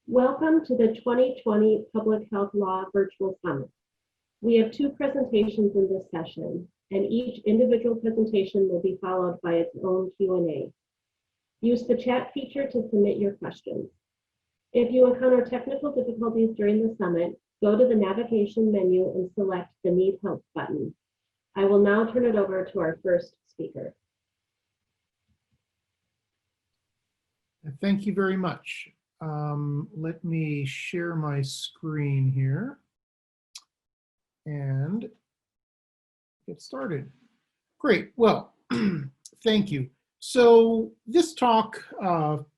Welcome to the 2020 Public Health Law Virtual Summit. We have two presentations in this session, and each individual presentation will be followed by its own Q&A. Use the chat feature to submit your questions. If you encounter technical difficulties during the summit, go to the navigation menu and select the Need Help button. I will now turn it over to our first speaker. Thank you very much. Let me share my screen here and get started. Great. Well, thank you. So this talk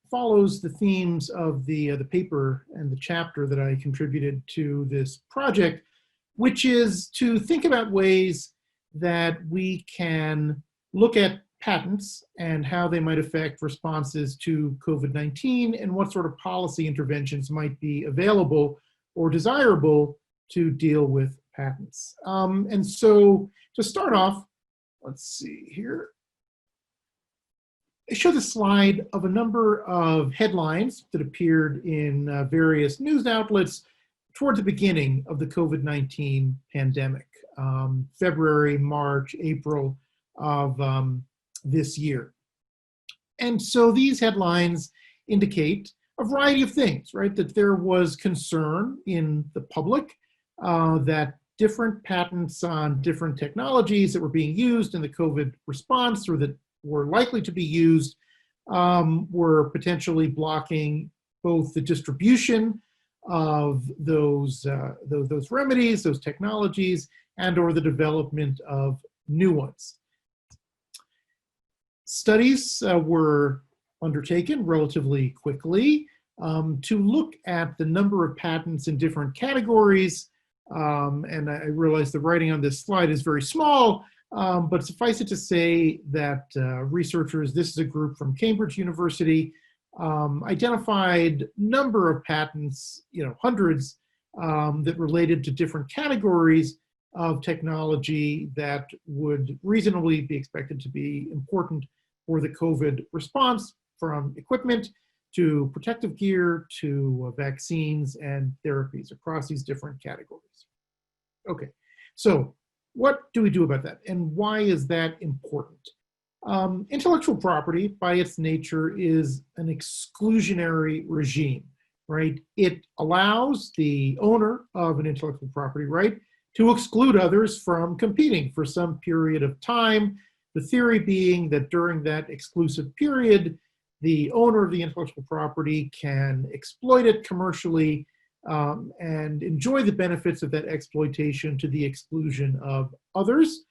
follows the themes of the paper and the chapter that I contributed to this project, which is to think about ways that we can look at patents and how they might affect responses to COVID-19 and what sort of policy interventions might be available or desirable to deal with patents. And so to start off, let's see here. I show the slide of a number of headlines that appeared in various news outlets toward the beginning of the COVID-19 pandemic, February, March, April of this year. And so these headlines indicate a variety of things, right? That there was concern in the public that different patents on different technologies that were being used in the COVID response or that were likely to be used were potentially blocking both the distribution of those remedies, those technologies, and or the development of new ones. Studies were undertaken relatively quickly to look at the number of patents in different categories. And I realize the writing on this slide is very small, but suffice it to say that researchers, this is a group from Cambridge University, identified a number of patents, hundreds, that related to different categories of technology that would reasonably be expected to be important for the COVID response, from equipment to protective gear to vaccines and therapies across these different categories. Okay, so what do we do about that and why is that important? Intellectual property by its nature is an exclusionary regime, right? It allows the owner of an intellectual property right to exclude others from competing for some period of time. The theory being that during that exclusive period, the owner of the intellectual property can exploit it commercially and enjoy the benefits of that exploitation to the exclusion of others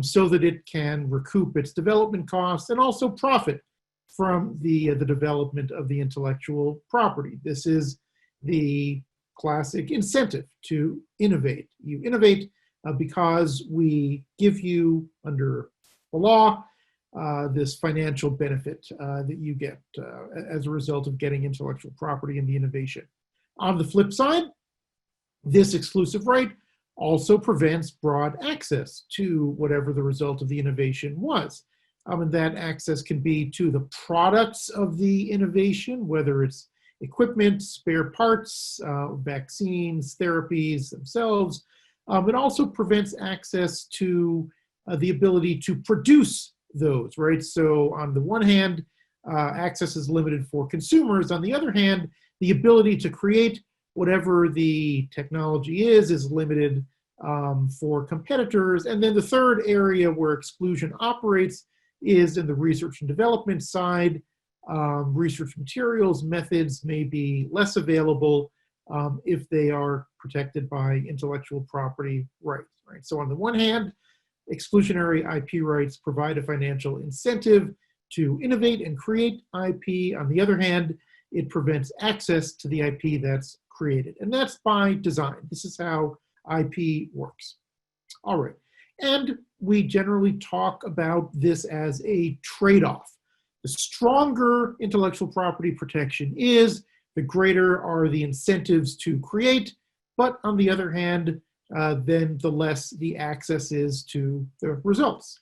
so that it can recoup its development costs and also profit from the development of the intellectual property. This is the classic incentive to innovate. You innovate because we give you, under the law, this financial benefit that you get as a result of getting intellectual property and the innovation. On the flip side, this exclusive right also prevents broad access to whatever the result of the innovation was. And that access can be to the products of the innovation, whether it's equipment, spare parts, vaccines, therapies themselves. It also prevents access to the ability to produce those, right? So on the one hand, access is limited for consumers. On the other hand, the ability to create whatever the technology is limited for competitors. And then the third area where exclusion operates is in the research and development side. Research materials, methods may be less available if they are protected by intellectual property rights, right? So on the one hand, exclusionary IP rights provide a financial incentive to innovate and create IP. On the other hand, it prevents access to the IP that's created. And that's by design. This is how IP works. All right. And we generally talk about this as a trade-off. The stronger intellectual property protection is, the greater are the incentives to create. But on the other hand, then the less the access is to the results.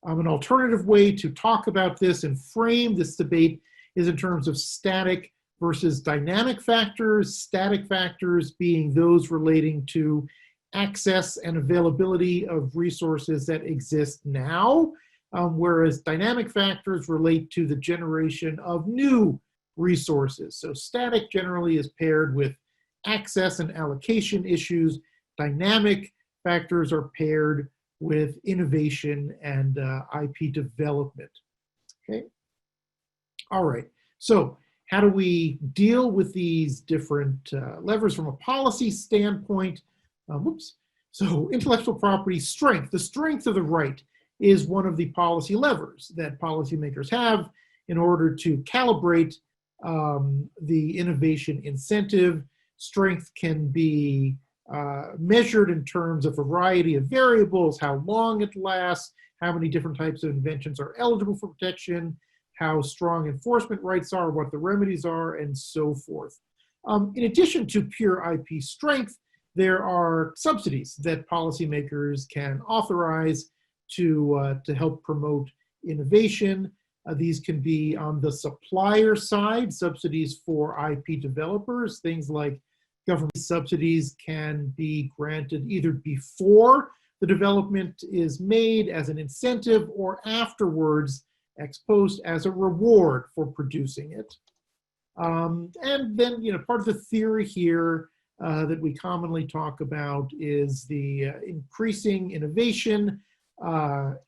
An alternative way to talk about this and frame this debate is in terms of static versus dynamic factors, static factors being those relating to access and availability of resources that exist now, whereas dynamic factors relate to the generation of new resources. So static generally is paired with access and allocation issues. Dynamic factors are paired with innovation and IP development. Okay. All right. So how do we deal with these different levers from a policy standpoint? So intellectual property strength, the strength of the right is one of the policy levers that policymakers have in order to calibrate the innovation incentive. Strength can be measured in terms of a variety of variables: how long it lasts, how many different types of inventions are eligible for protection, how strong enforcement rights are, what the remedies are, and so forth. In addition to pure IP strength, there are subsidies that policymakers can authorize to help promote innovation. These can be on the supplier side, subsidies for IP developers. Things like government subsidies can be granted either before the development is made as an incentive or afterwards, ex post, as a reward for producing it. And then, part of the theory here that we commonly talk about is the increasing innovation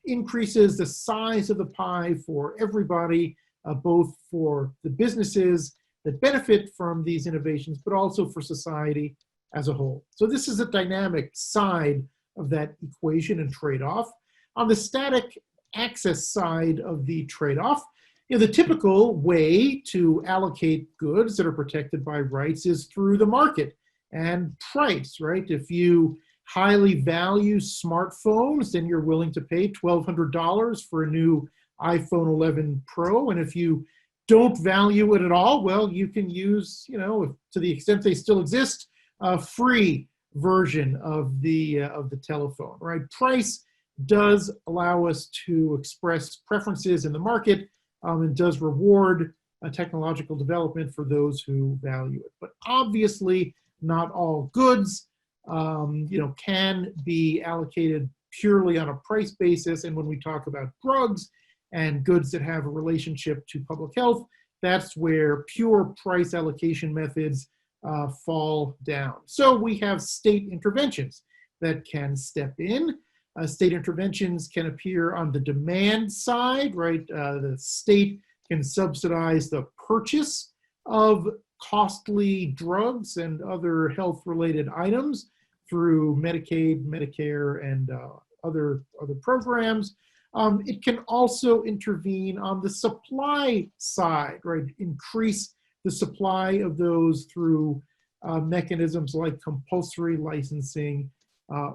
increases the size of the pie for everybody, both for the businesses that benefit from these innovations, but also for society as a whole. So this is a dynamic side of that equation and trade-off. On the static access side of the trade-off, the typical way to allocate goods that are protected by rights is through the market and price, right? If you highly value smartphones, then you're willing to pay $1,200 for a new iPhone 11 Pro. And if you don't value it at all, well, you can use, to the extent they still exist, a free version of the telephone, right? Price does allow us to express preferences in the market and does reward technological development for those who value it. But obviously, not all goods can be allocated purely on a price basis. And when we talk about drugs and goods that have a relationship to public health, that's where pure price allocation methods fall down. So we have state interventions that can step in. State interventions can appear on the demand side, right? The state can subsidize the purchase of costly drugs and other health-related items through Medicaid, Medicare, and other programs. It can also intervene on the supply side, right? Increase the supply of those through mechanisms like compulsory licensing,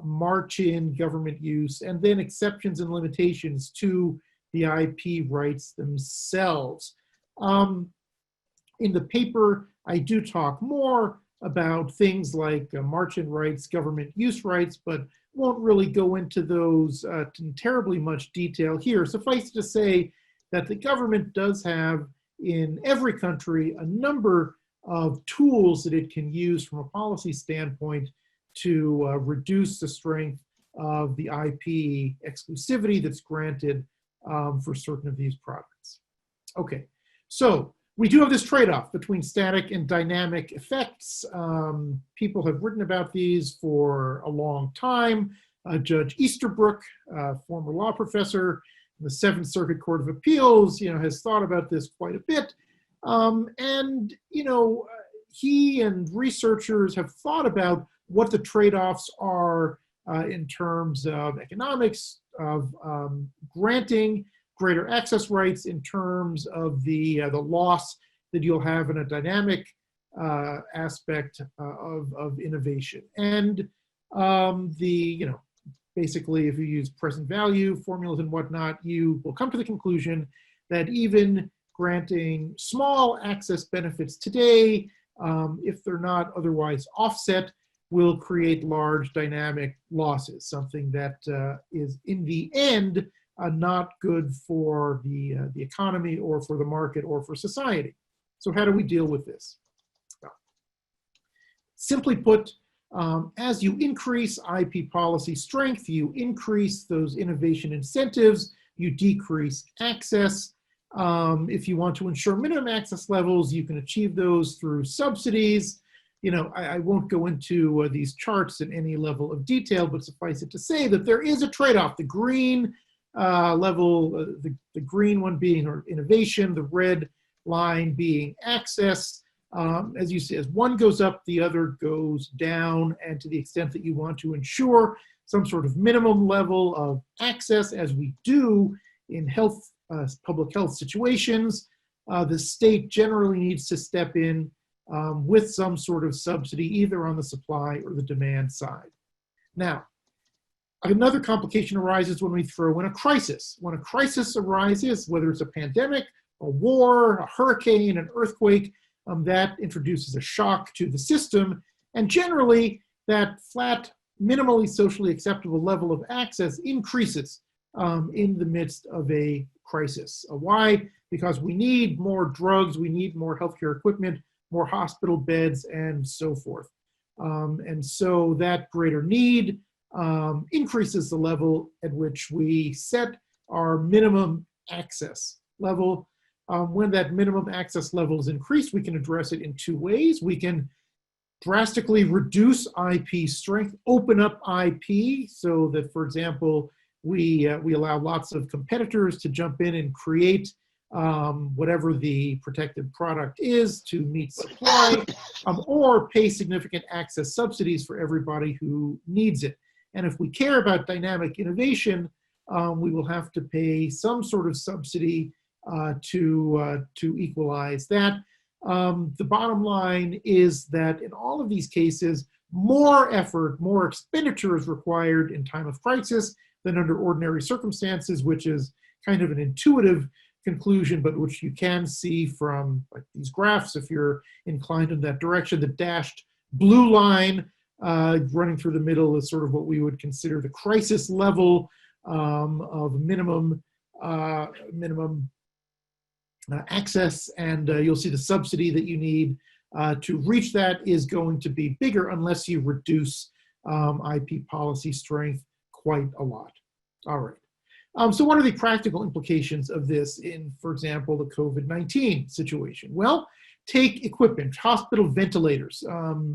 march-in government use, and then exceptions and limitations to the IP rights themselves. In the paper, I do talk more about things like march-in rights, government use rights, but won't really go into those in terribly much detail here. Suffice to say that the government does have in every country a number of tools that it can use from a policy standpoint to reduce the strength of the IP exclusivity that's granted for certain of these products. Okay, so we do have this trade-off between static and dynamic effects. People have written about these for a long time. Judge Easterbrook, former law professor in the Seventh Circuit Court of Appeals, has thought about this quite a bit. He and researchers have thought about what the trade-offs are in terms of economics, of granting greater access rights, in terms of the loss that you'll have in a dynamic aspect of innovation. And basically, if you use present value formulas and whatnot, you will come to the conclusion that even granting small access benefits today, if they're not otherwise offset, will create large dynamic losses, something that is in the end not good for the economy or for the market or for society. So how do we deal with this? Well, simply put, as you increase IP policy strength, you increase those innovation incentives, you decrease access. If you want to ensure minimum access levels, you can achieve those through subsidies. You know, I won't go into these charts in any level of detail, but suffice it to say that there is a trade-off. The green level, the green one being innovation, the red line being access. As you see, as one goes up, the other goes down, and to the extent that you want to ensure some sort of minimum level of access, as we do in health, public health situations, the state generally needs to step in with some sort of subsidy, either on the supply or the demand side. Now, another complication arises when we throw in a crisis. When a crisis arises, whether it's a pandemic, a war, a hurricane, an earthquake, that introduces a shock to the system, and generally that flat, minimally socially acceptable level of access increases in the midst of a crisis. Why? Because we need more drugs, we need more healthcare equipment, more hospital beds, and so forth. And so that greater need increases the level at which we set our minimum access level. When that minimum access level is increased, we can address it in two ways. We can drastically reduce IP strength, open up IP so that, for example, we allow lots of competitors to jump in and create whatever the protected product is to meet supply, or pay significant access subsidies for everybody who needs it. And if we care about dynamic innovation, we will have to pay some sort of subsidy to equalize that. The bottom line is that in all of these cases, more effort, more expenditure is required in time of crisis than under ordinary circumstances, which is kind of an intuitive conclusion, but which you can see from like these graphs if you're inclined in that direction. The dashed blue line running through the middle is sort of what we would consider the crisis level of minimum access, and you'll see the subsidy that you need to reach that is going to be bigger unless you reduce IP policy strength quite a lot. All right. So what are the practical implications of this in, for example, the COVID-19 situation? Well, take equipment. Hospital ventilators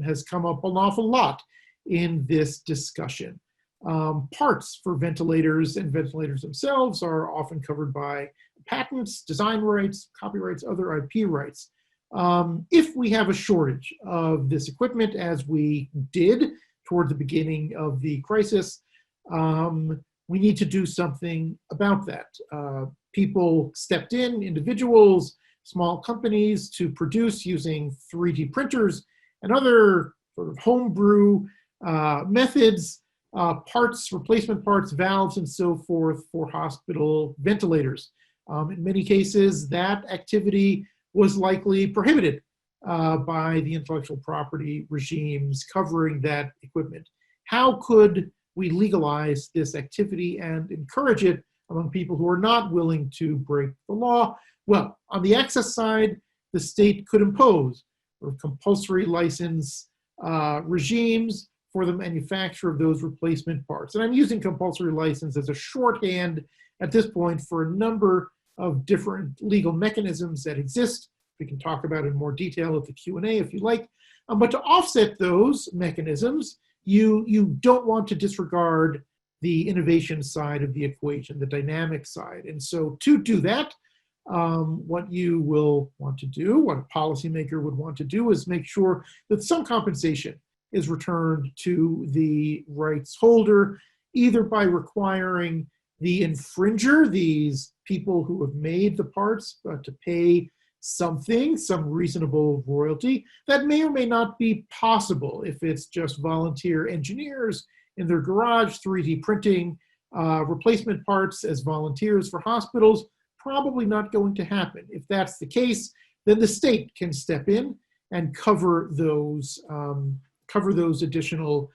has come up an awful lot in this discussion. Parts for ventilators and ventilators themselves are often covered by patents, design rights, copyrights, other IP rights. If we have a shortage of this equipment, as we did toward the beginning of the crisis, we need to do something about that. People stepped in, individuals, small companies, to produce using 3D printers and other sort of homebrew methods, parts, replacement parts, valves, and so forth for hospital ventilators. In many cases, that activity was likely prohibited by the intellectual property regimes covering that equipment. How could we legalize this activity and encourage it among people who are not willing to break the law? Well, on the access side, the state could impose compulsory license regimes for the manufacture of those replacement parts. And I'm using compulsory license as a shorthand at this point for a number of different legal mechanisms that exist. We can talk about in more detail at the Q&A if you like. But to offset those mechanisms, you don't want to disregard the innovation side of the equation, the dynamic side. And so to do that, what you will want to do, what a policymaker would want to do, is make sure that some compensation is returned to the rights holder, either by requiring the infringer, these people who have made the parts, to pay something, some reasonable royalty. That may or may not be possible if it's just volunteer engineers in their garage 3D printing replacement parts as volunteers for hospitals. Probably not going to happen. If that's the case, then the state can step in and cover those additional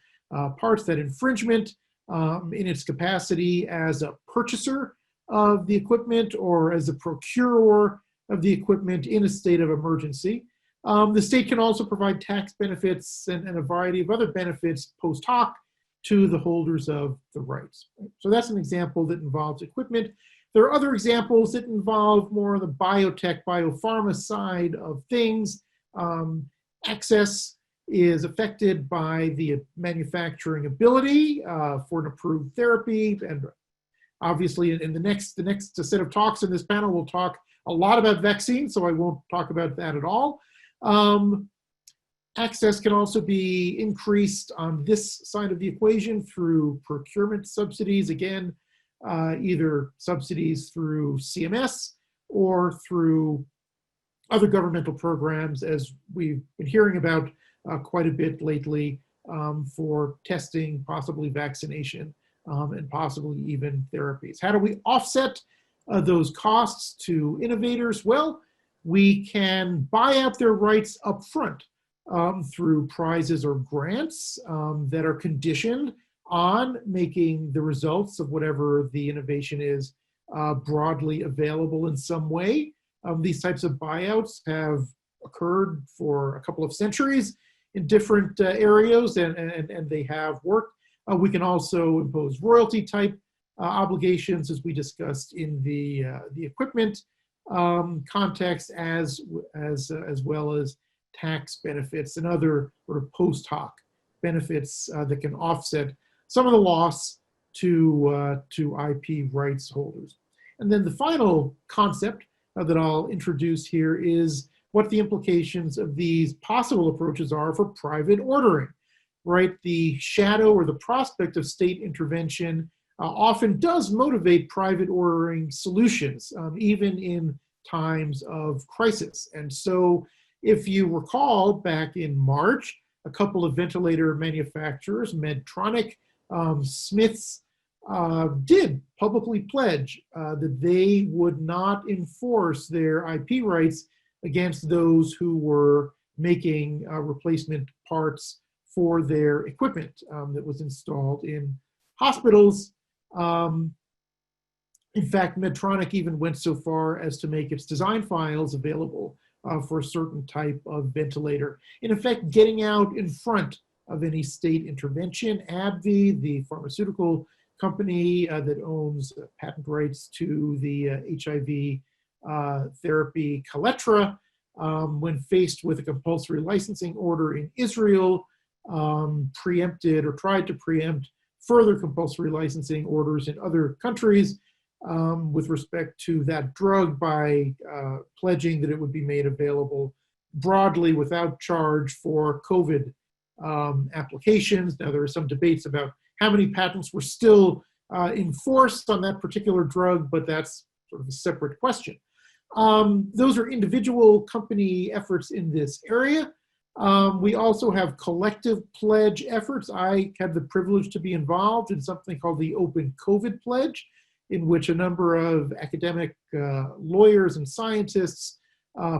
parts, that infringement, in its capacity as a purchaser of the equipment or as a procurer of the equipment in a state of emergency. The state can also provide tax benefits and a variety of other benefits post hoc to the holders of the rights. So that's an example that involves equipment. There are other examples that involve more the biotech, biopharma side of things. Access is affected by the manufacturing ability for an approved therapy. And obviously in the next set of talks in this panel, we'll talk a lot about vaccines, so I won't talk about that at all. Access can also be increased on this side of the equation through procurement subsidies. Again, either subsidies through CMS or through other governmental programs, as we've been hearing about quite a bit lately, for testing, possibly vaccination, and possibly even therapies. How do we offset those costs to innovators? Well, we can buy out their rights up front through prizes or grants that are conditioned on making the results of whatever the innovation is broadly available in some way. These types of buyouts have occurred for a couple of centuries in different areas, and they have worked. We can also impose royalty type obligations, as we discussed in the equipment context, as well as tax benefits and other sort of post hoc benefits that can offset some of the loss to IP rights holders. And then the final concept that I'll introduce here is what the implications of these possible approaches are for private ordering, right? The shadow or the prospect of state intervention often does motivate private ordering solutions, even in times of crisis. And so if you recall, back in March, a couple of ventilator manufacturers, Medtronic, Smiths, did publicly pledge that they would not enforce their IP rights against those who were making replacement parts for their equipment that was installed in hospitals. In fact, Medtronic even went so far as to make its design files available for a certain type of ventilator. In effect, getting out in front of any state intervention. AbbVie, the pharmaceutical company that owns patent rights to the HIV therapy Kaletra, when faced with a compulsory licensing order in Israel, preempted or tried to preempt further compulsory licensing orders in other countries with respect to that drug by pledging that it would be made available broadly without charge for COVID applications. Now, there are some debates about how many patents were still enforced on that particular drug, but that's sort of a separate question. Those are individual company efforts in this area. We also have collective pledge efforts. I had the privilege to be involved in something called the Open COVID Pledge, in which a number of academic lawyers and scientists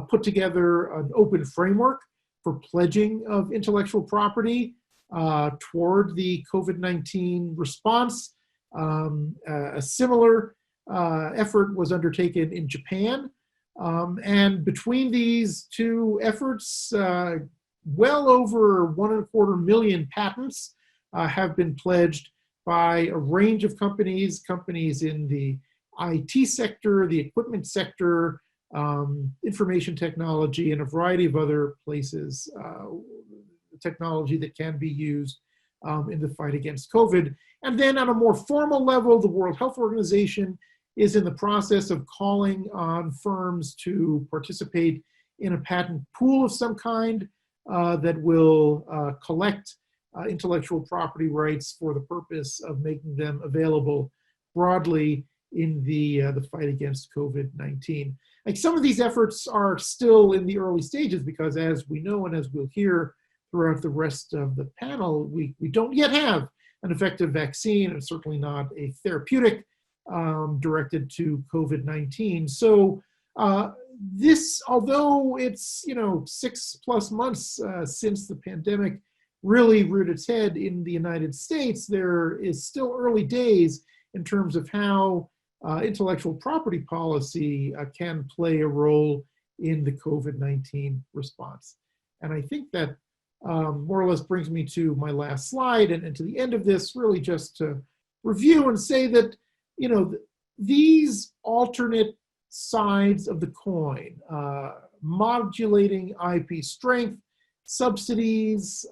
put together an open framework for pledging of intellectual property toward the COVID-19 response. A similar effort was undertaken in Japan. And between these two efforts, well over 1.25 million patents have been pledged by a range of companies in the IT sector, the equipment sector, information technology, and a variety of other places, technology that can be used in the fight against COVID. And then on a more formal level, the World Health Organization is in the process of calling on firms to participate in a patent pool of some kind that will collect intellectual property rights for the purpose of making them available broadly in the fight against COVID-19. Like, some of these efforts are still in the early stages because, as we know and as we'll hear throughout the rest of the panel, we don't yet have an effective vaccine, and certainly not a therapeutic directed to COVID-19. So this, although it's 6+ months since the pandemic really reared its head in the United States, there is still early days in terms of how intellectual property policy can play a role in the COVID-19 response. And I think that more or less brings me to my last slide and to the end of this, really just to review and say that, you know, these alternate sides of the coin, modulating IP strength, subsidies,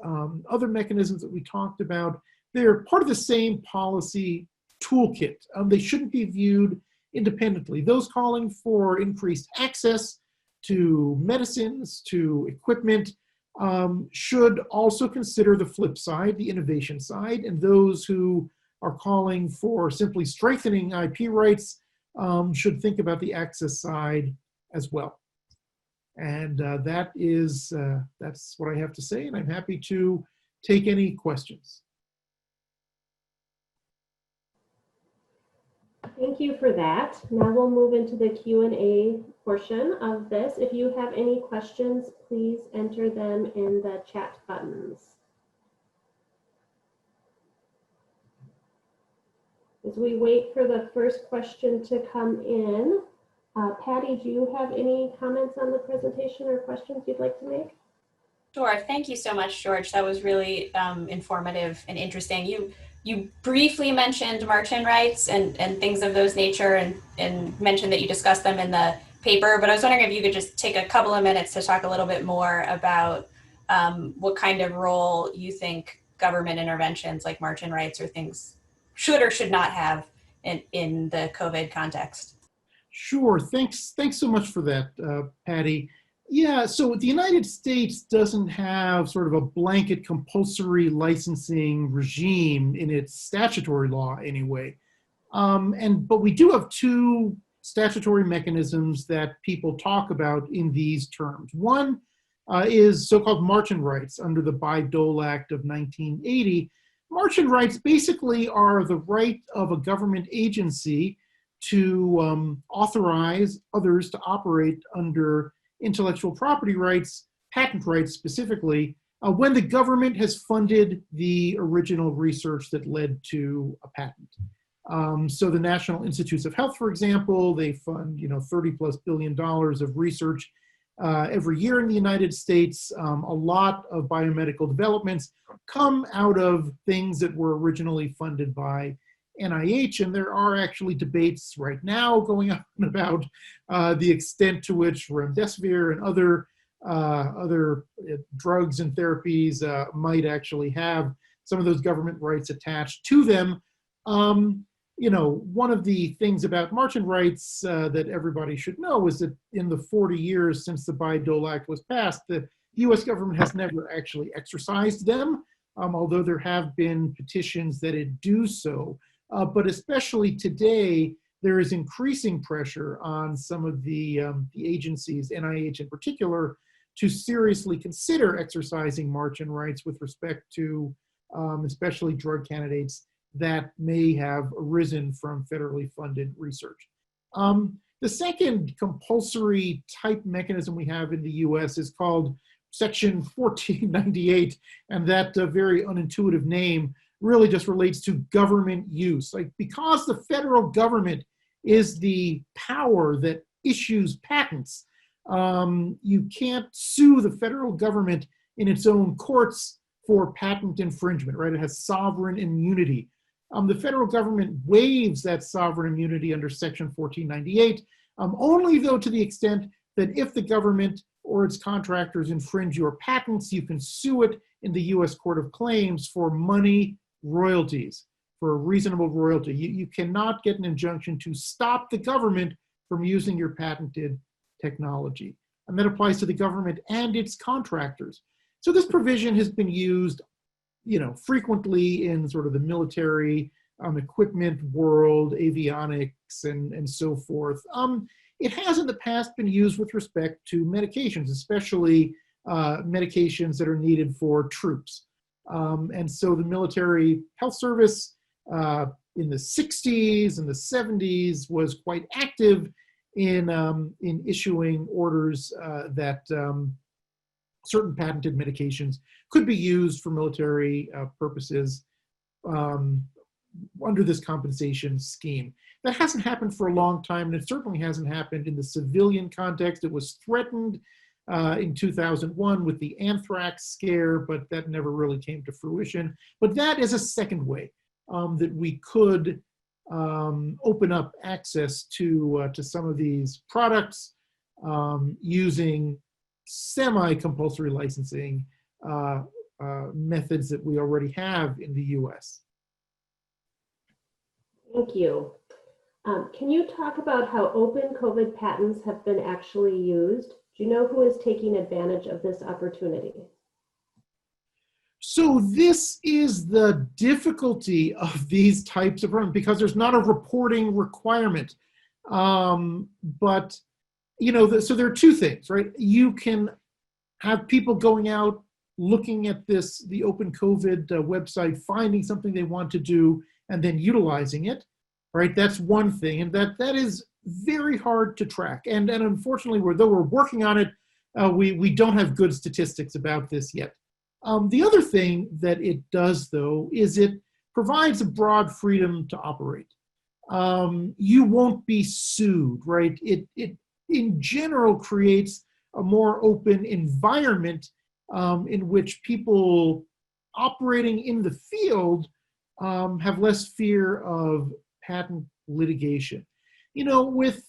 other mechanisms that we talked about, they're part of the same policy toolkit. They shouldn't be viewed independently. Those calling for increased access to medicines, to equipment, should also consider the flip side, the innovation side, and those who are calling for simply strengthening IP rights should think about the access side as well. And that's what I have to say, and I'm happy to take any questions. Thank you for that. Now we'll move into the Q&A portion of this. If you have any questions, please enter them in the chat buttons. As we wait for the first question to come in, Patty, do you have any comments on the presentation or questions you'd like to make? Sure. Thank you so much, George. That was really informative and interesting. You briefly mentioned margin rights and things of those nature and mentioned that you discussed them in the paper, but I was wondering if you could just take a couple of minutes to talk a little bit more about what kind of role you think government interventions like margin rights or things should or should not have in the COVID context. Sure, thanks so much for that, Patty. Yeah, so the United States doesn't have sort of a blanket compulsory licensing regime in its statutory law anyway. But we do have two statutory mechanisms that people talk about in these terms. One is so-called margin rights under the Bayh-Dole Act of 1980. Margin rights basically are the right of a government agency to authorize others to operate under intellectual property rights, patent rights specifically, when the government has funded the original research that led to a patent. So the National Institutes of Health, for example, they fund $30+ billion of research every year in the United States. A lot of biomedical developments come out of things that were originally funded by NIH, and there are actually debates right now going on about the extent to which remdesivir and other drugs and therapies might actually have some of those government rights attached to them. One of the things about margin rights that everybody should know is that in the 40 years since the Bayh-Dole Act was passed, the US government has never actually exercised them, although there have been petitions that it do so. But especially today, there is increasing pressure on some of the agencies, NIH in particular, to seriously consider exercising margin rights with respect to especially drug candidates that may have arisen from federally funded research. The second compulsory type mechanism we have in the US is called Section 1498, and that very unintuitive name really just relates to government use. Like, because the federal government is the power that issues patents, you can't sue the federal government in its own courts for patent infringement, right? It has sovereign immunity. The federal government waives that sovereign immunity under Section 1498, only though to the extent that if the government or its contractors infringe your patents, you can sue it in the US Court of Claims for money royalties, for a reasonable royalty. You cannot get an injunction to stop the government from using your patented technology. And that applies to the government and its contractors. So this provision has been used frequently in sort of the military equipment world, avionics, and so forth. It has in the past been used with respect to medications, especially medications that are needed for troops. And so the Military Health Service in the 60s and the 70s was quite active in issuing orders that certain patented medications could be used for military purposes under this compensation scheme. That hasn't happened for a long time, and it certainly hasn't happened in the civilian context. It was threatened in 2001 with the anthrax scare, but that never really came to fruition. But that is a second way that we could open up access to some of these products using semi-compulsory licensing methods that we already have in the US. Thank you. Can you talk about how open COVID patents have been actually used? Do you know who is taking advantage of this opportunity? So this is the difficulty of these types of programs, because there's not a reporting requirement. But, you know, so there are two things, right? You can have people going out, looking at the Open COVID website, finding something they want to do, and then utilizing it, right? That's one thing, and that is very hard to track. And unfortunately, though we're working on it, we don't have good statistics about this yet. The other thing that it does, though, is it provides a broad freedom to operate. You won't be sued, right? It in general creates a more open environment in which people operating in the field have less fear of patent litigation. You know, with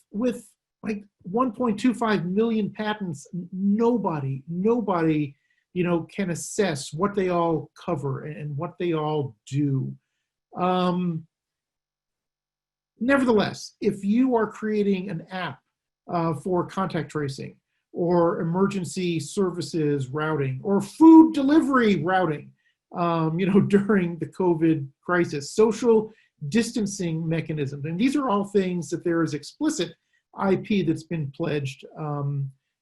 like 1.25 million patents, nobody, you know, can assess what they all cover and what they all do. Nevertheless, if you are creating an app for contact tracing or emergency services routing or food delivery routing, you know, during the COVID crisis, social distancing mechanisms, and these are all things that there is explicit IP that's been pledged,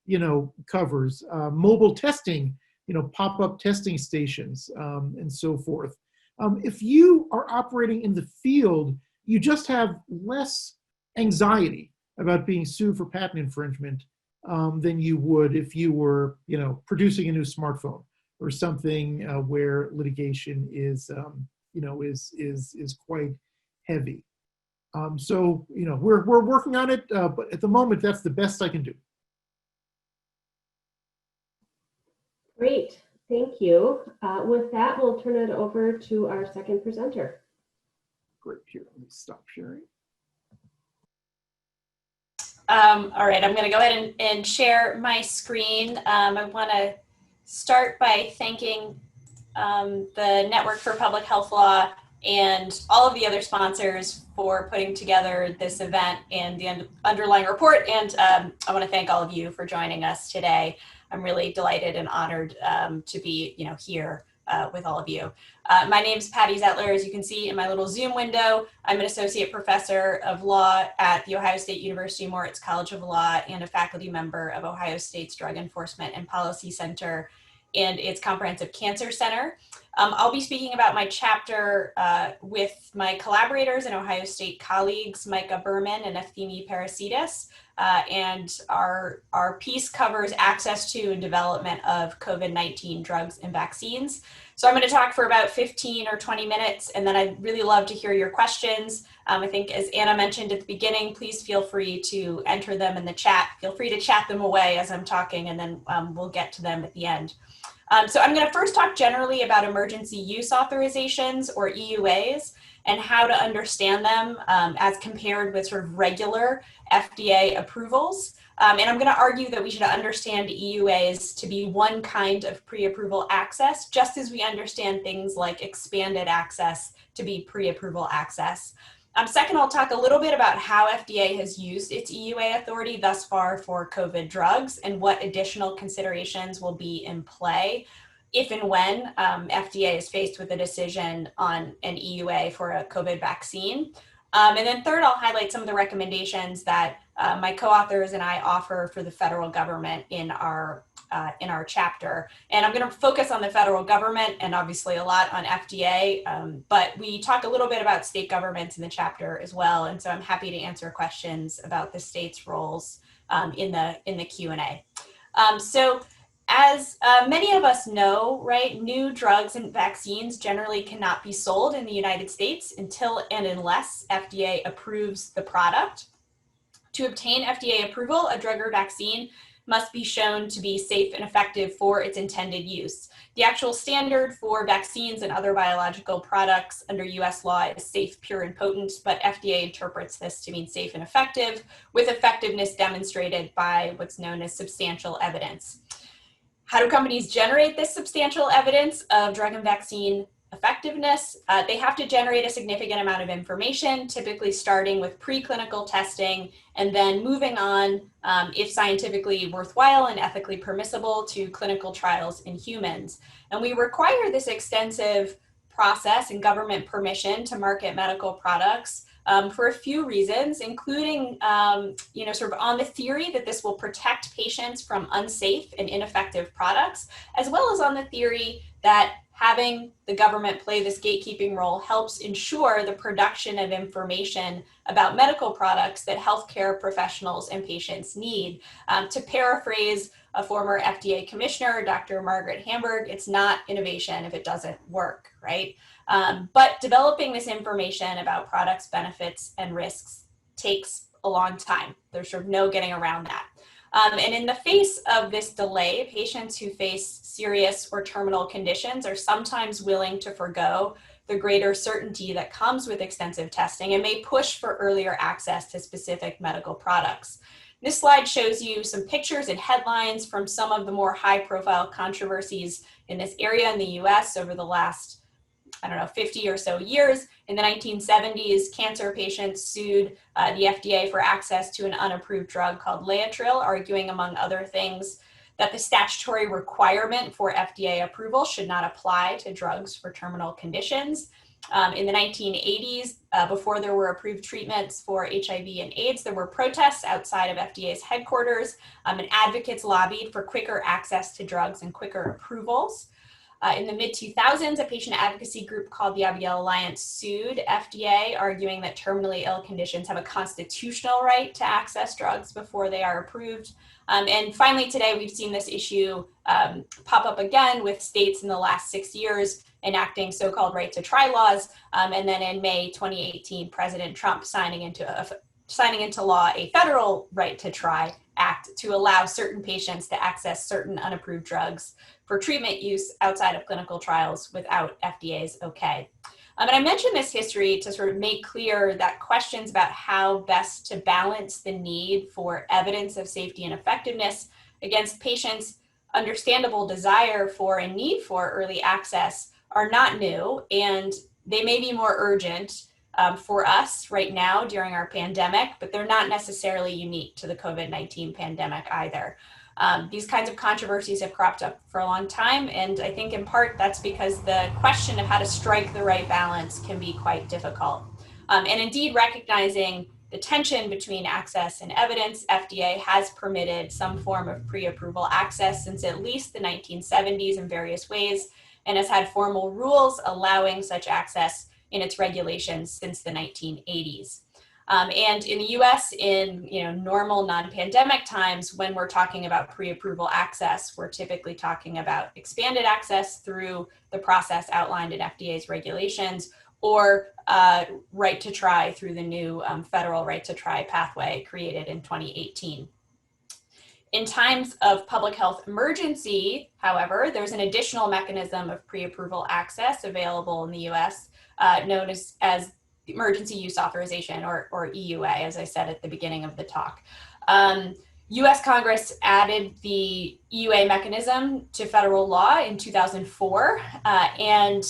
you know, covers, mobile testing, you know, pop-up testing stations, and so forth. If you are operating in the field, you just have less anxiety about being sued for patent infringement than you would if you were, you know, producing a new smartphone or something where litigation is, you know, is quite heavy. So, you know, we're working on it, but at the moment, that's the best I can do. Great, thank you. With that, we'll turn it over to our second presenter. Great, here, let me stop sharing. All right, I'm going to go ahead and share my screen. I want to start by thanking the Network for Public Health Law and all of the other sponsors for putting together this event and the underlying report. And I want to thank all of you for joining us today. I'm really delighted and honored to be, you know, here with all of you. My name is Patty Zetler. As you can see in my little Zoom window, I'm an associate professor of law at the Ohio State University Moritz College of Law and a faculty member of Ohio State's Drug Enforcement and Policy Center and its Comprehensive Cancer Center. I'll be speaking about my chapter with my collaborators and Ohio State colleagues, Micah Berman and Efthimi Parasides, and our piece covers access to and development of COVID-19 drugs and vaccines. So I'm going to talk for about 15 or 20 minutes, and then I'd really love to hear your questions. I think as Anna mentioned at the beginning, please feel free to enter them in the chat. Feel free to chat them away as I'm talking, and then we'll get to them at the end. So I'm going to first talk generally about emergency use authorizations, or EUAs, and how to understand them as compared with sort of regular FDA approvals. And I'm going to argue that we should understand EUAs to be one kind of pre-approval access, just as we understand things like expanded access to be pre-approval access. Second, I'll talk a little bit about how FDA has used its EUA authority thus far for COVID drugs and what additional considerations will be in play if and when FDA is faced with a decision on an EUA for a COVID vaccine. And then third, I'll highlight some of the recommendations that my co-authors and I offer for the federal government in our chapter. And I'm going to focus on the federal government and obviously a lot on FDA, but we talk a little bit about state governments in the chapter as well. And so I'm happy to answer questions about the state's roles in the Q&A. So As many of us know, right, new drugs and vaccines generally cannot be sold in the United States until and unless FDA approves the product. To obtain FDA approval, a drug or vaccine must be shown to be safe and effective for its intended use. The actual standard for vaccines and other biological products under US law is safe, pure, and potent, but FDA interprets this to mean safe and effective, with effectiveness demonstrated by what's known as substantial evidence. How do companies generate this substantial evidence of drug and vaccine effectiveness? They have to generate a significant amount of information, typically starting with preclinical testing and then moving on, if scientifically worthwhile and ethically permissible, to clinical trials in humans. And we require this extensive process and government permission to market medical products for a few reasons, including, sort of on the theory that this will protect patients from unsafe and ineffective products, as well as on the theory that having the government play this gatekeeping role helps ensure the production of information about medical products that healthcare professionals and patients need. To paraphrase a former FDA commissioner, Dr. Margaret Hamburg, it's not innovation if it doesn't work, right? But developing this information about products, benefits, and risks takes a long time. There's sort of no getting around that. And in the face of this delay, patients who face serious or terminal conditions are sometimes willing to forgo the greater certainty that comes with extensive testing and may push for earlier access to specific medical products. This slide shows you some pictures and headlines from some of the more high-profile controversies in this area in the US over the last 50 or so years. In the 1970s, cancer patients sued the FDA for access to an unapproved drug called Laetrile, arguing, among other things, that the statutory requirement for FDA approval should not apply to drugs for terminal conditions. In the 1980s, before there were approved treatments for HIV and AIDS, there were protests outside of FDA's headquarters, and advocates lobbied for quicker access to drugs and quicker approvals. In the mid-2000s, a patient advocacy group called the Abigail Alliance sued FDA, arguing that terminally ill conditions have a constitutional right to access drugs before they are approved. And finally, today, we've seen this issue pop up again with states in the last 6 years enacting so-called right to try laws. And then in May 2018, President Trump signing into law a federal right to try act to allow certain patients to access certain unapproved drugs for treatment use outside of clinical trials without FDA's okay. And I mentioned this history to sort of make clear that questions about how best to balance the need for evidence of safety and effectiveness against patients' understandable desire for and need for early access are not new, and they may be more urgent for us right now during our pandemic, but they're not necessarily unique to the COVID-19 pandemic either. These kinds of controversies have cropped up for a long time, and I think in part that's because the question of how to strike the right balance can be quite difficult. And indeed, recognizing the tension between access and evidence, FDA has permitted some form of pre-approval access since at least the 1970s in various ways, and has had formal rules allowing such access in its regulations since the 1980s. And in the US, in normal non-pandemic times, when we're talking about pre-approval access, we're typically talking about expanded access through the process outlined in FDA's regulations, or right to try through the new federal right to try pathway created in 2018. In times of public health emergency, however, there's an additional mechanism of pre-approval access available in the US known as emergency use authorization, or EUA, as I said at the beginning of the talk. US Congress added the EUA mechanism to federal law in 2004, and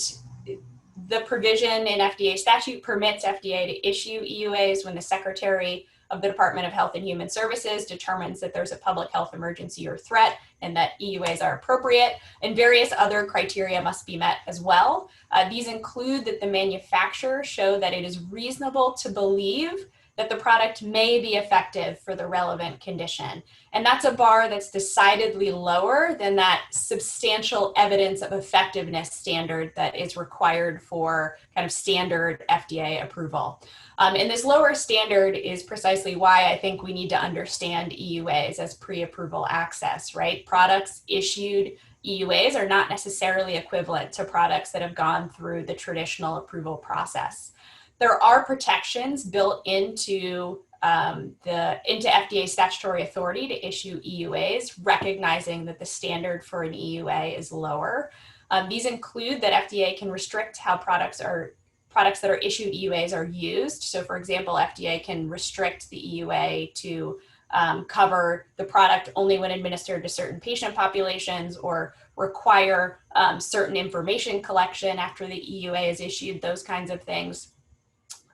the provision in FDA statute permits FDA to issue EUAs when the Secretary of the Department of Health and Human Services determines that there's a public health emergency or threat and that EUAs are appropriate, and various other criteria must be met as well. These include that the manufacturer show that it is reasonable to believe that the product may be effective for the relevant condition. And that's a bar that's decidedly lower than that substantial evidence of effectiveness standard that is required for kind of standard FDA approval. And this lower standard is precisely why I think we need to understand EUAs as pre-approval access, right? Products issued EUAs are not necessarily equivalent to products that have gone through the traditional approval process. There are protections built into FDA statutory authority to issue EUAs, recognizing that the standard for an EUA is lower. These include that FDA can restrict how products that are issued EUAs are used. So for example, FDA can restrict the EUA to cover the product only when administered to certain patient populations, or require certain information collection after the EUA is issued, those kinds of things.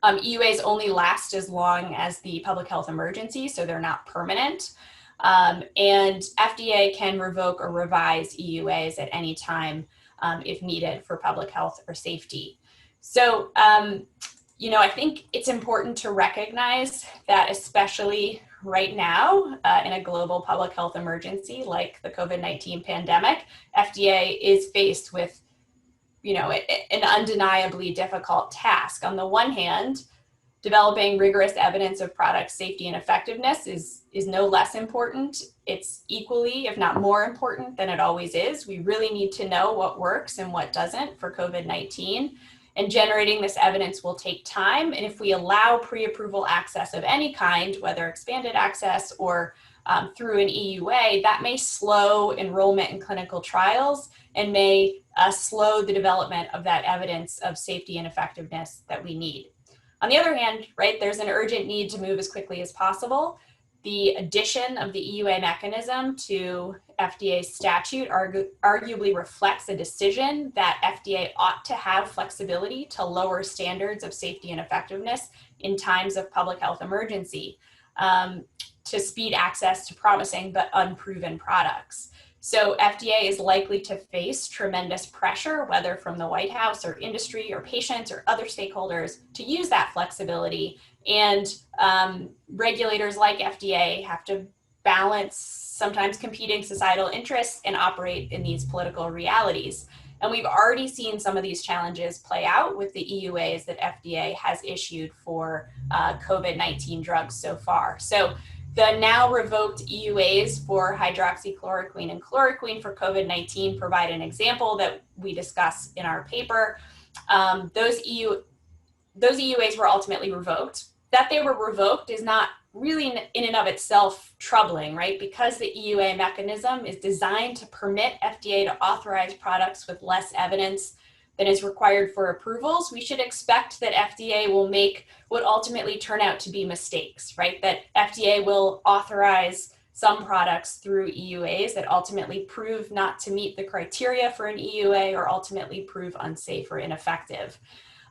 EUAs only last as long as the public health emergency, so they're not permanent. And FDA can revoke or revise EUAs at any time if needed for public health or safety. So, I think it's important to recognize that, especially right now in a global public health emergency like the COVID-19 pandemic, FDA is faced with an undeniably difficult task. On the one hand, developing rigorous evidence of product safety and effectiveness is no less important. It's equally, if not more important than it always is. We really need to know what works and what doesn't for COVID-19. And generating this evidence will take time. And if we allow pre-approval access of any kind, whether expanded access or through an EUA, that may slow enrollment in clinical trials and may slow the development of that evidence of safety and effectiveness that we need. On the other hand, right, there's an urgent need to move as quickly as possible. The addition of the EUA mechanism to FDA's statute arguably reflects a decision that FDA ought to have flexibility to lower standards of safety and effectiveness in times of public health emergency to speed access to promising but unproven products. So FDA is likely to face tremendous pressure, whether from the White House or industry or patients or other stakeholders, to use that flexibility. And regulators like FDA have to balance sometimes competing societal interests and operate in these political realities. And we've already seen some of these challenges play out with the EUAs that FDA has issued for COVID-19 drugs so far. So the now revoked EUAs for hydroxychloroquine and chloroquine for COVID-19 provide an example that we discuss in our paper. Those EUAs were ultimately revoked. That they were revoked is not really in and of itself troubling, right? Because the EUA mechanism is designed to permit FDA to authorize products with less evidence than is required for approvals, we should expect that FDA will make what ultimately turn out to be mistakes, right? That FDA will authorize some products through EUAs that ultimately prove not to meet the criteria for an EUA or ultimately prove unsafe or ineffective.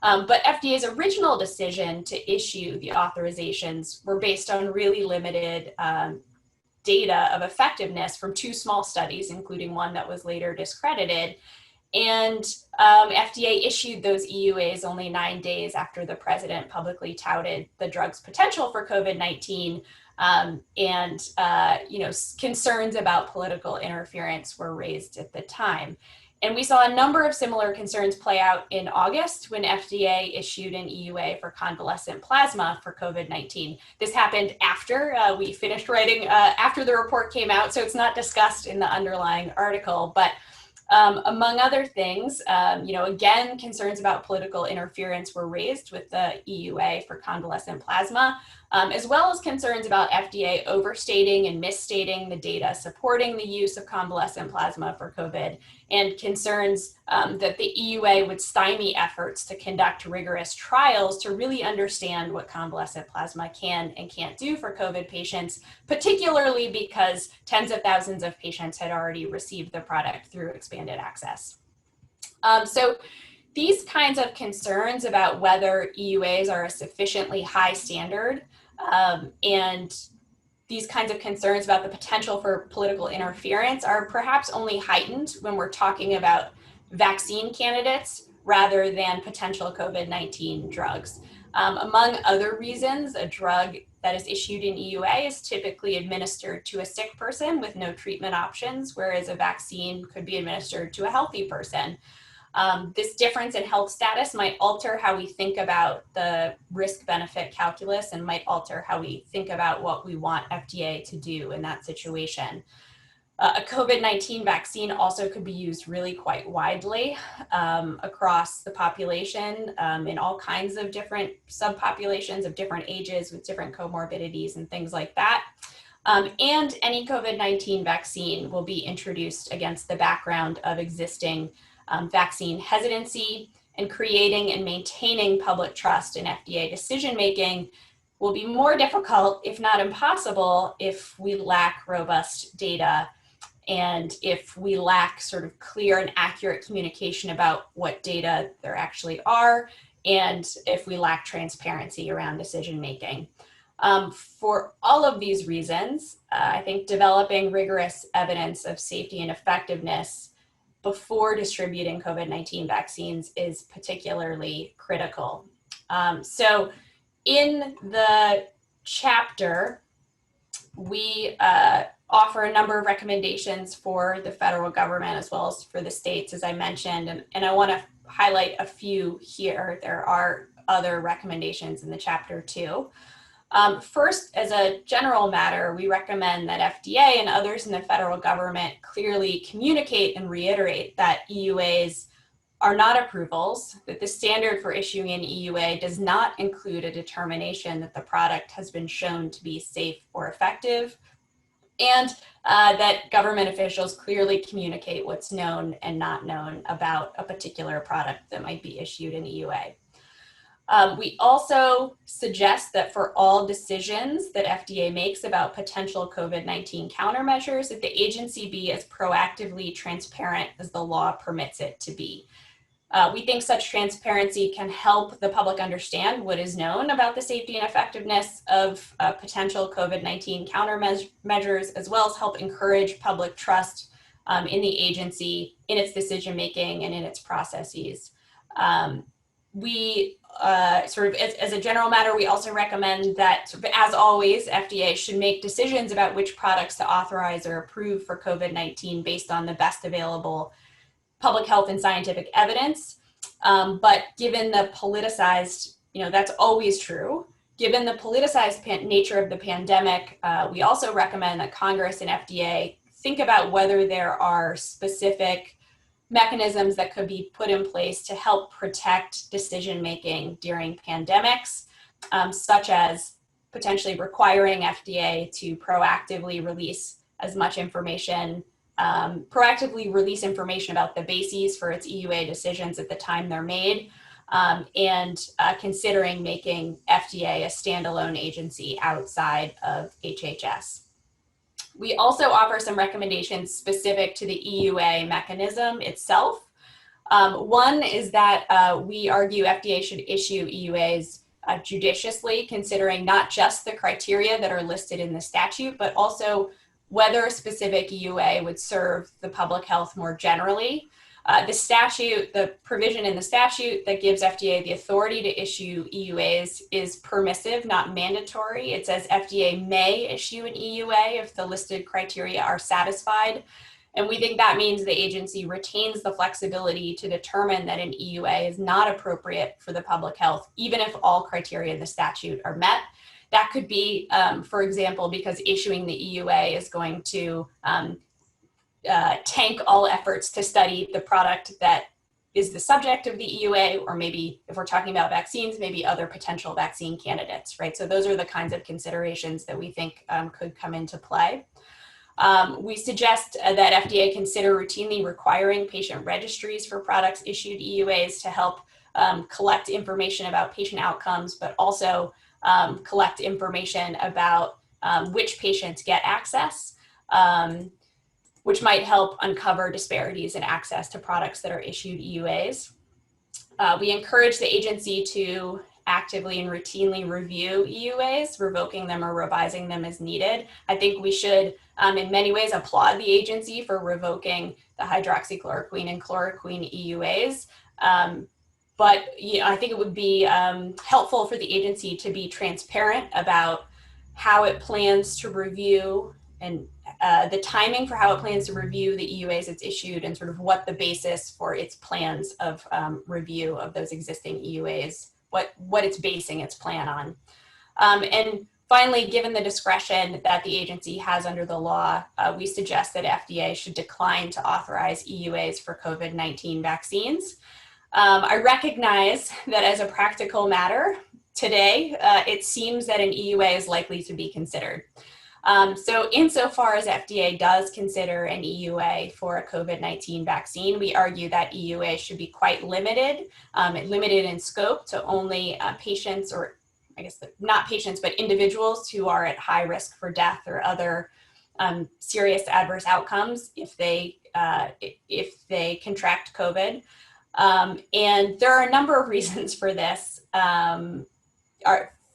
But FDA's original decision to issue the authorizations were based on really limited data of effectiveness from two small studies, including one that was later discredited. And FDA issued those EUAs only 9 days after the president publicly touted the drug's potential for COVID-19, and concerns about political interference were raised at the time. And we saw a number of similar concerns play out in August when FDA issued an EUA for convalescent plasma for COVID-19. This happened after we finished writing, after the report came out, so it's not discussed in the underlying article, but among other things, again, concerns about political interference were raised with the EUA for convalescent plasma, as well as concerns about FDA overstating and misstating the data supporting the use of convalescent plasma for COVID, and concerns that the EUA would stymie efforts to conduct rigorous trials to really understand what convalescent plasma can and can't do for COVID patients, particularly because tens of thousands of patients had already received the product through expanded access. So these kinds of concerns about whether EUAs are a sufficiently high standard, and these kinds of concerns about the potential for political interference are perhaps only heightened when we're talking about vaccine candidates rather than potential COVID-19 drugs. Among other reasons, a drug that is issued in EUA is typically administered to a sick person with no treatment options, whereas a vaccine could be administered to a healthy person. This difference in health status might alter how we think about the risk-benefit calculus and might alter how we think about what we want FDA to do in that situation. A COVID-19 vaccine also could be used really quite widely across the population in all kinds of different subpopulations of different ages with different comorbidities and things like that. And any COVID-19 vaccine will be introduced against the background of existing vaccine hesitancy, and creating and maintaining public trust in FDA decision-making will be more difficult, if not impossible, if we lack robust data and if we lack sort of clear and accurate communication about what data there actually are, and if we lack transparency around decision-making. For all of these reasons, I think developing rigorous evidence of safety and effectiveness before distributing COVID-19 vaccines is particularly critical. So in the chapter, we offer a number of recommendations for the federal government as well as for the states, as I mentioned, and I want to highlight a few here. There are other recommendations in the chapter too. First, as a general matter, we recommend that FDA and others in the federal government clearly communicate and reiterate that EUAs are not approvals, that the standard for issuing an EUA does not include a determination that the product has been shown to be safe or effective, and that government officials clearly communicate what's known and not known about a particular product that might be issued an EUA. We also suggest that for all decisions that FDA makes about potential COVID-19 countermeasures, that the agency be as proactively transparent as the law permits it to be. We think such transparency can help the public understand what is known about the safety and effectiveness of potential COVID-19 countermeasures, as well as help encourage public trust in the agency, in its decision-making, and in its processes. We sort of, as a general matter, we also recommend that, as always, FDA should make decisions about which products to authorize or approve for COVID-19 based on the best available public health and scientific evidence. But given the politicized, that's always true. Given the politicized nature of the pandemic, we also recommend that Congress and FDA think about whether there are specific mechanisms that could be put in place to help protect decision-making during pandemics, such as potentially requiring FDA to proactively release as much information, proactively release information about the bases for its EUA decisions at the time they're made, and considering making FDA a standalone agency outside of HHS. We also offer some recommendations specific to the EUA mechanism itself. One is that we argue FDA should issue EUAs judiciously, considering not just the criteria that are listed in the statute, but also whether a specific EUA would serve the public health more generally. The provision in the statute that gives FDA the authority to issue EUAs is permissive, not mandatory. It says FDA may issue an EUA if the listed criteria are satisfied. And we think that means the agency retains the flexibility to determine that an EUA is not appropriate for the public health, even if all criteria in the statute are met. That could be, for example, because issuing the EUA is going to tank all efforts to study the product that is the subject of the EUA, or maybe if we're talking about vaccines, maybe other potential vaccine candidates, right? So those are the kinds of considerations that we think could come into play. We suggest that FDA consider routinely requiring patient registries for products issued EUAs to help collect information about patient outcomes, but also collect information about which patients get access, which might help uncover disparities in access to products that are issued EUAs. We encourage the agency to actively and routinely review EUAs, revoking them or revising them as needed. I think we should, in many ways, applaud the agency for revoking the hydroxychloroquine and chloroquine EUAs. but I think it would be helpful for the agency to be transparent about how it plans to review and the timing for how it plans to review the EUAs it's issued, and sort of what the basis for its plans of review of those existing EUAs, what it's basing its plan on. And finally, given the discretion that the agency has under the law, we suggest that FDA should decline to authorize EUAs for COVID-19 vaccines. I recognize that as a practical matter, today, it seems that an EUA is likely to be considered. So insofar as FDA does consider an EUA for a COVID-19 vaccine, we argue that EUA should be quite limited, limited in scope to only patients, or I guess not patients, but individuals who are at high risk for death or other serious adverse outcomes if they contract COVID. And there are a number of reasons for this,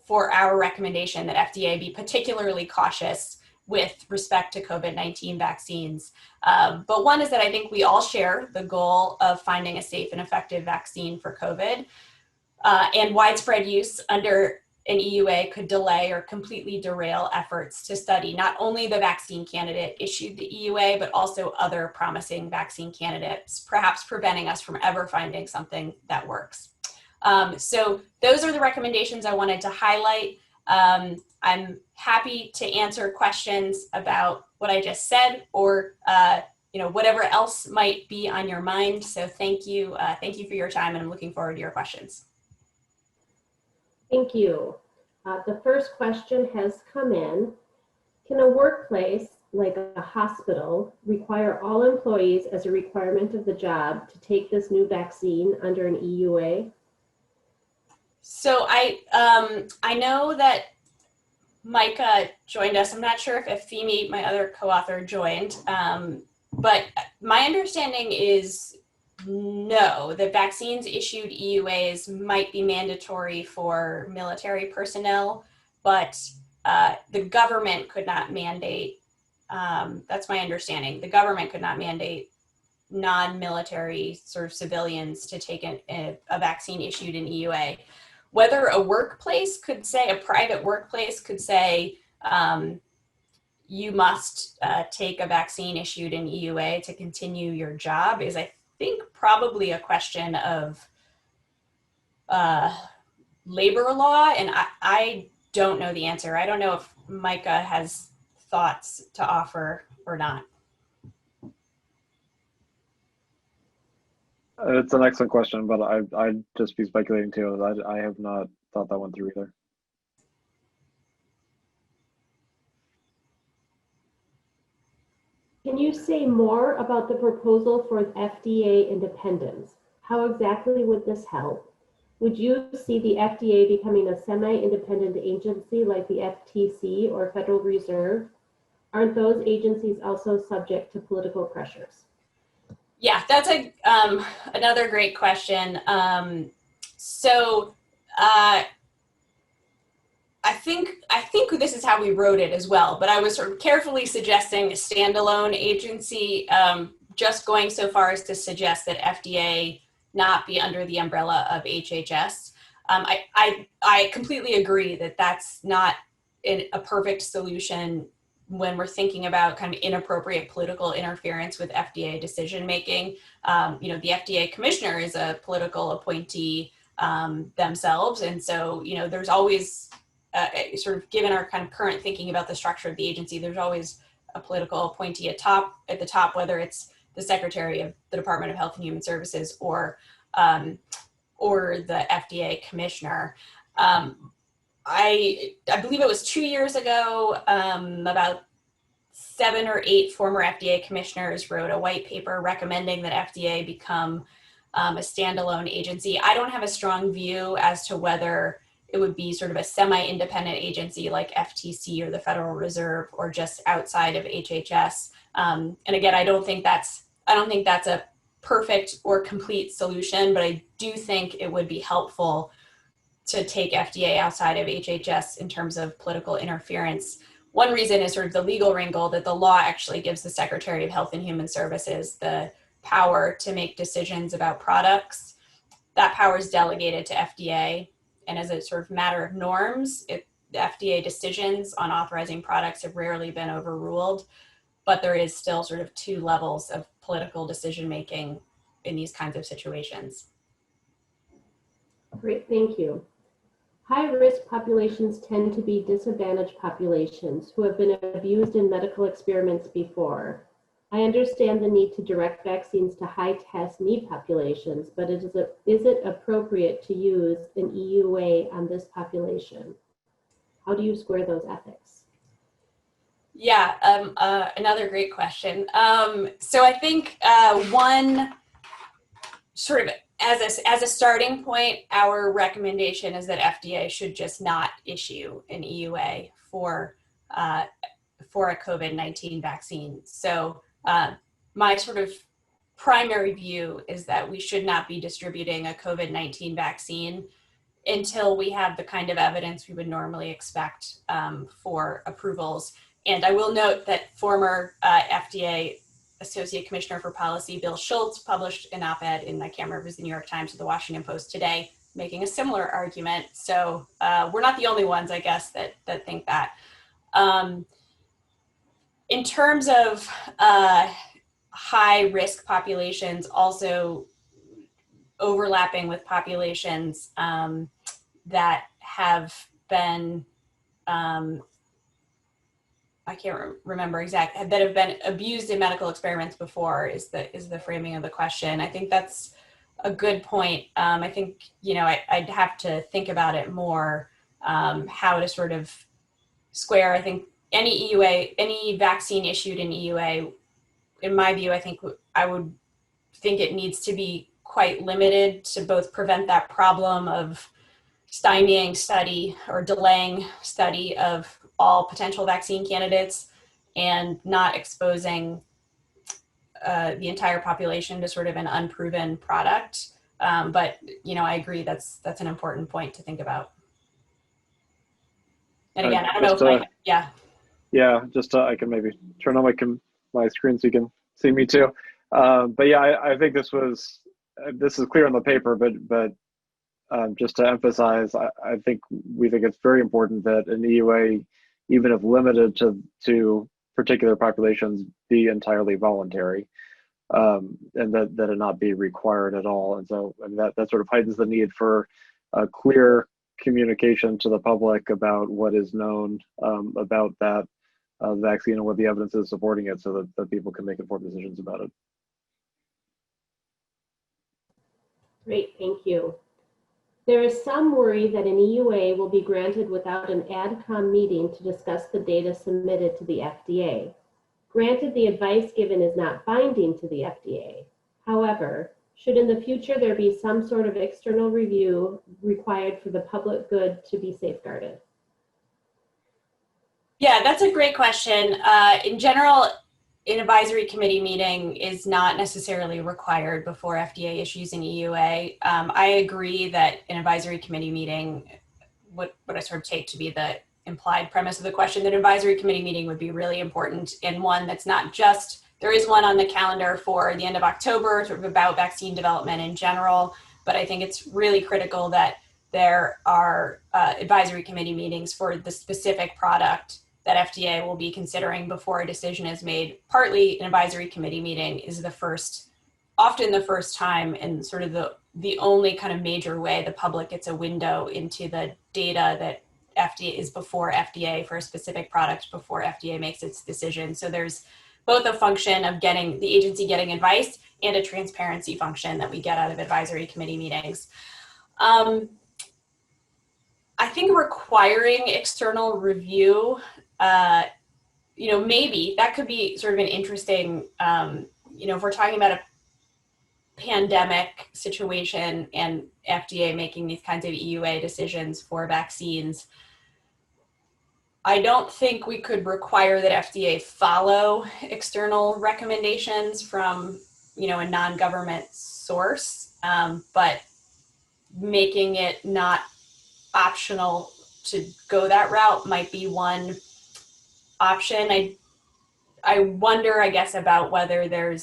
for our recommendation that FDA be particularly cautious with respect to COVID-19 vaccines. But one is that I think we all share the goal of finding a safe and effective vaccine for COVID, and widespread use under an EUA could delay or completely derail efforts to study not only the vaccine candidate issued the EUA, but also other promising vaccine candidates, perhaps preventing us from ever finding something that works. So those are the recommendations I wanted to highlight. I'm happy to answer questions about what I just said, or whatever else might be on your mind. So thank you for your time, and I'm looking forward to your questions. Thank you. The first question has come in. Can a workplace like a hospital require all employees as a requirement of the job to take this new vaccine under an EUA? So I know that Micah joined us. I'm not sure if Femi, my other co-author, joined, but my understanding is no, the vaccines issued EUAs might be mandatory for military personnel, but the government could not mandate, that's my understanding, the government could not mandate non-military sort of civilians to take a vaccine issued in EUA. Whether a workplace could say, a private workplace could say, you must take a vaccine issued in EUA to continue your job is, I think, probably a question of labor law, and I don't know the answer. I don't know if Micah has thoughts to offer or not. It's an excellent question, but I'd just be speculating too. I have not thought that one through either. Can you say more about the proposal for FDA independence? How exactly would this help? Would you see the FDA becoming a semi-independent agency like the FTC or Federal Reserve? Aren't those agencies also subject to political pressures? Yeah, that's another great question. I think this is how we wrote it as well, but I was sort of carefully suggesting a standalone agency, just going so far as to suggest that FDA not be under the umbrella of HHS. I completely agree that that's not a perfect solution when we're thinking about kind of inappropriate political interference with FDA decision making. The FDA commissioner is a political appointee themselves, and so there's always sort of, given our kind of current thinking about the structure of the agency, there's always a political appointee at the top, whether it's the Secretary of the Department of Health and Human Services or the FDA commissioner. I believe it was 2 years ago, about 7 or 8 former FDA commissioners wrote a white paper recommending that FDA become a standalone agency. I don't have a strong view as to whether it would be sort of a semi-independent agency like FTC or the Federal Reserve, or just outside of HHS. And again, I don't think that's a perfect or complete solution, but I do think it would be helpful to take FDA outside of HHS in terms of political interference. One reason is sort of the legal wrinkle that the law actually gives the Secretary of Health and Human Services the power to make decisions about products that power is delegated to FDA. And as a sort of matter of norms, the FDA decisions on authorizing products have rarely been overruled, but there is still sort of two levels of political decision-making in these kinds of situations. Great, thank you. High-risk populations tend to be disadvantaged populations who have been abused in medical experiments before. I understand the need to direct vaccines to high-test need populations, but is it appropriate to use an EUA on this population? How do you square those ethics? Yeah, another great question. So I think one sort of as a starting point, our recommendation is that FDA should just not issue an EUA for a COVID-19 vaccine. So my sort of primary view is that we should not be distributing a COVID-19 vaccine until we have the kind of evidence we would normally expect for approvals. And I will note that former FDA Associate Commissioner for Policy, Bill Schultz, published an op-ed in, I can't remember if it was the New York Times or the Washington Post today, making a similar argument. So we're not the only ones, I guess, that think that. In terms of high-risk populations, also overlapping with populations that have been, I can't remember exactly, that have been abused in medical experiments before is the framing of the question. I think that's a good point. I think, I'd have to think about it more, how to sort of square. I think any EUA, any vaccine issued in EUA, in my view, I would think it needs to be quite limited to both prevent that problem of stymieing study or delaying study of all potential vaccine candidates and not exposing the entire population to sort of an unproven product. But, I agree that's an important point to think about. And again, I don't know if yeah. Yeah, I can maybe turn on my screen so you can see me too. But yeah, I think this is clear on the paper, but just to emphasize, I think we think it's very important that an EUA, even if limited to particular populations, be entirely voluntary, and that it not be required at all. And so that sort of heightens the need for a clear communication to the public about what is known about that vaccine and what the evidence is supporting it, so that people can make informed decisions about it. Great, thank you. There is some worry that an EUA will be granted without an AdCom meeting to discuss the data submitted to the FDA. Granted, the advice given is not binding to the FDA. However, should in the future there be some sort of external review required for the public good to be safeguarded? Yeah, that's a great question. In general, an advisory committee meeting is not necessarily required before FDA issues an EUA. I agree that an advisory committee meeting, what I sort of take to be the implied premise of the question, that an advisory committee meeting would be really important, and one that's not just, there is one on the calendar for the end of October, sort of about vaccine development in general, but I think it's really critical that there are advisory committee meetings for the specific product that FDA will be considering before a decision is made. Partly an advisory committee meeting is often the first time and sort of the only kind of major way the public gets a window into the data that FDA is before FDA for a specific product before FDA makes its decision. So there's both a function of the agency getting advice and a transparency function that we get out of advisory committee meetings. I think requiring external review, maybe that could be sort of an interesting, if we're talking about a pandemic situation and FDA making these kinds of EUA decisions for vaccines, I don't think we could require that FDA follow external recommendations from, a non-government source, but making it not optional to go that route might be one option. I wonder, I guess, about whether there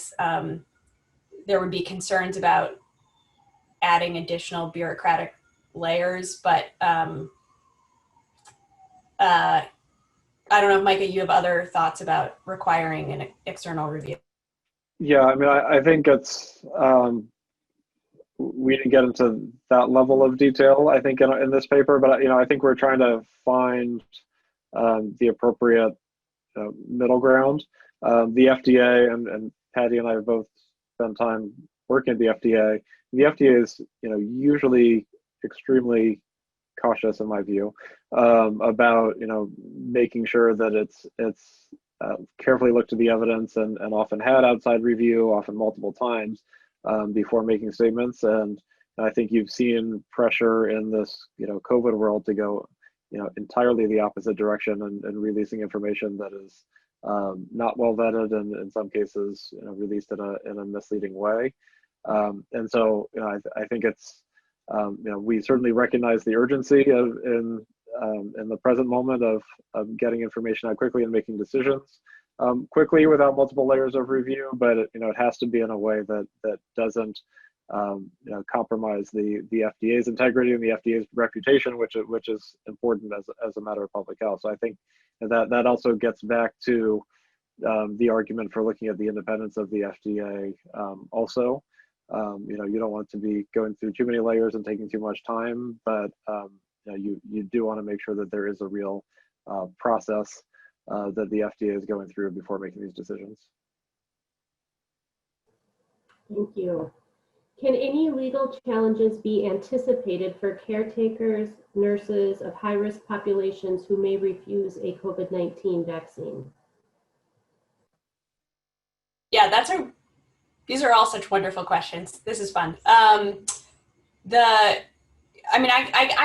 would be concerns about adding additional bureaucratic layers, but I don't know if Micah, you have other thoughts about requiring an external review. Yeah, I mean, I think it's, we didn't get into that level of detail, I think, in this paper, but, I think we're trying to find the appropriate middle ground. The FDA and Patty and I have both spent time working at the FDA. The FDA is, usually extremely cautious, in my view, about making sure that it's carefully looked at the evidence and often had outside review, often multiple times, before making statements. And I think you've seen pressure in this COVID world to go entirely the opposite direction and releasing information that is not well vetted, and in some cases released in a misleading way. And so I think it's we certainly recognize the urgency in the present moment of getting information out quickly and making decisions quickly without multiple layers of review. But it has to be in a way that doesn't compromise the FDA's integrity and the FDA's reputation, which is important as a matter of public health. So I think that also gets back to the argument for looking at the independence of the FDA also. You don't want to be going through too many layers and taking too much time, but you do want to make sure that there is a real process that the FDA is going through before making these decisions. Thank you. Can any legal challenges be anticipated for caretakers, nurses of high-risk populations who may refuse a COVID-19 vaccine? Yeah, these are all such wonderful questions. This is fun. I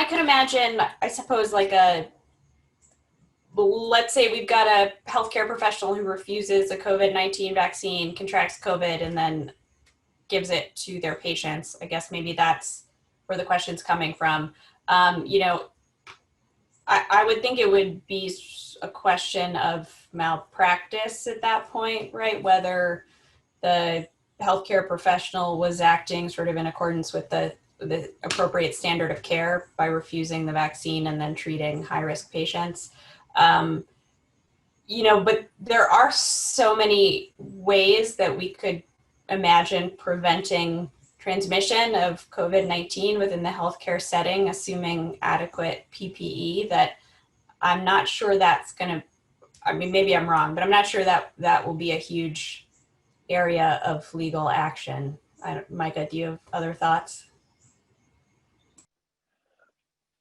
could imagine, I suppose, let's say we've got a healthcare professional who refuses a COVID-19 vaccine, contracts COVID, and then gives it to their patients. I guess maybe that's where the question's coming from. I would think it would be a question of malpractice at that point, right? Whether the healthcare professional was acting sort of in accordance with the appropriate standard of care by refusing the vaccine and then treating high-risk patients. But there are so many ways that we could imagine preventing transmission of COVID-19 within the healthcare setting, assuming adequate PPE, that I'm not sure that's going to, maybe I'm wrong, but I'm not sure that will be a huge area of legal action. Micah, do you have other thoughts?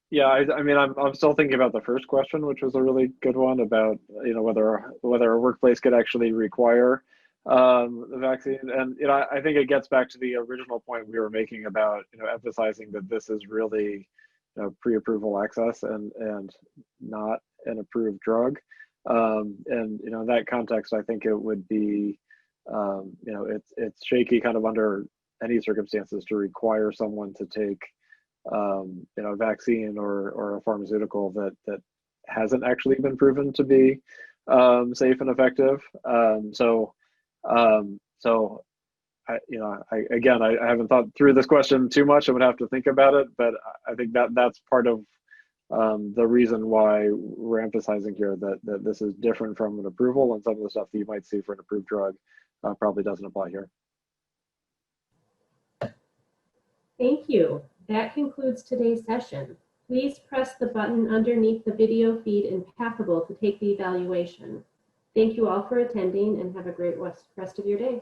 Yeah, I'm still thinking about the first question, which was a really good one about whether a workplace could actually require the vaccine. And I think it gets back to the original point we were making about emphasizing that this is really pre-approval access and not an approved drug. And in that context, I think it would be it's shaky kind of under any circumstances to require someone to take a vaccine or a pharmaceutical that hasn't actually been proven to be safe and effective. So I haven't thought through this question too much. I would have to think about it, but I think that's part of the reason why we're emphasizing here that this is different from an approval, and some of the stuff that you might see for an approved drug probably doesn't apply here. Thank you. That concludes today's session. Please press the button underneath the video feed in Pathable to take the evaluation. Thank you all for attending, and have a great rest of your day.